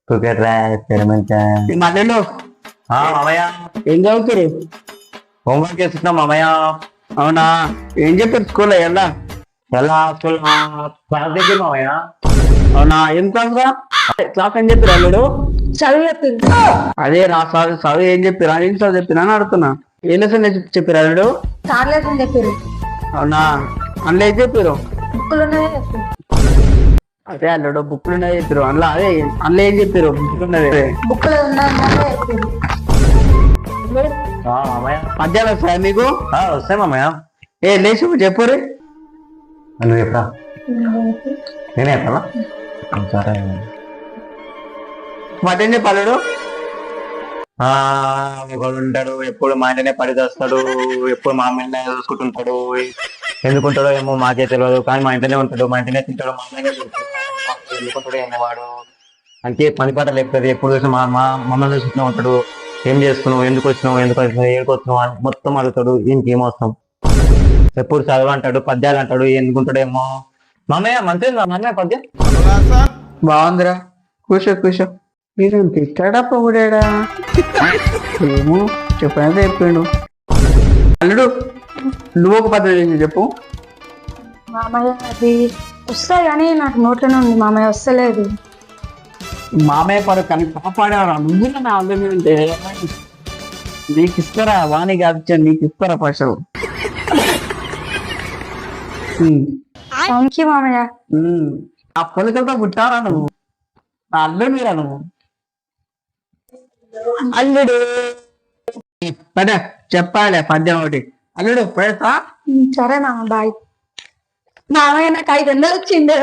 Cricket మధ్యలో మామయ్య ఏం చదువుతారు? హోంవర్క్ చేస్తున్నాం మామయ్య. అవునా? ఏం చెప్పారు స్కూల్లో ఎలా? ఎలా స్కూల్ క్లాస్ దగ్గర మామయ్య. అవునా? ఏం క్లాస్ రా? క్లాస్ ఏం చెప్పారు అల్లుడు? చదువు చెప్పింది. అదే రా చదువు చదువు ఏం చెప్పారు? ఏం చదువు చెప్పినా అని అడుగుతున్నా. ఏ లెసన్ చెప్పారు అల్లుడు? చార్లేదని చెప్పారు. అవునా? అందులో ఏం చెప్పారు? బుక్కులు ఉన్నదే చెప్పారు. అదే అల్లుడు బుక్లు ఉన్నది చెప్పారు. అందులో అదే అందులో ఏం చెప్పారు? బుక్లు ఉన్నది బుక్కులు ఉన్నదే చెప్పారు. మామయ్య మధ్యాహ్నం వస్తాయా మీకు? వస్తాయి మామయ్య. ఏ లేచి చెప్పరు. నువ్వు చెప్పరా? నేనే చెప్పాలా? సరే. మధ్యాహ్నం చెప్పు అల్లుడు. ఒకడు ఉంటాడు ఎప్పుడు మా ఇంటనే పడి చేస్తాడు, ఎప్పుడు మా అమ్మాయినే చూసుకుంటుంటాడు. ఎందుకుంటాడో ఏమో మాకే తెలియదు, కానీ మా ఇంటనే ఉంటాడు, మా ఇంటనే తింటాడు, మా అమ్మాయినే తింటాడు. ఎందుకుంటాడో ఏమో వాడు అంటే పని పాట లేపుతుంది. ఎప్పుడు చూసి మమ్మల్ని చూసుకుంటూ ఉంటాడు. ఏం చేస్తున్నావు, ఎందుకు వచ్చినావు, ఏడుకు వచ్చినావు అని మొత్తం అడుగుతాడు. ఇంకేం వస్తాం. ఎప్పుడు చదువు అంటాడు, పద్యాలు అంటాడు. ఎందుకుంటాడేమో. మామయ్య మంచిగా మామయ్య పద్యం బాగుందిరా. కూర్చో కూర్చో. మీరు తిట్టాడా పొగిడాడా? ఏమో చెప్పినది చెప్పిండు. అల్లుడు నువ్వు ఒక పద్ధతి ఏంటి చెప్పు. మామయ్య అది వస్తాయి కానీ నాకు నోట్లోనే ఉంది మామయ్య, వస్తలేదు. మామయ్య పడు కానీ కాపాడేవారా నువ్వు నా అందరి మీద ఉంటే నీకు ఇస్తారా? వాణి కాదు నీకు ఇస్తారా పశువు? థ్యాంక్ యూ మామయ్య. ఆ పొలికలతో పుట్టారా నువ్వు? నా అల్లుడు మీరా నువ్వు? అల్లుడు పద చెప్పాలి పద్యం ఒకటి. అల్లుడు పెడతా. సరే మామ బాయ్. మామయ్య నాకు 500 వచ్చింది.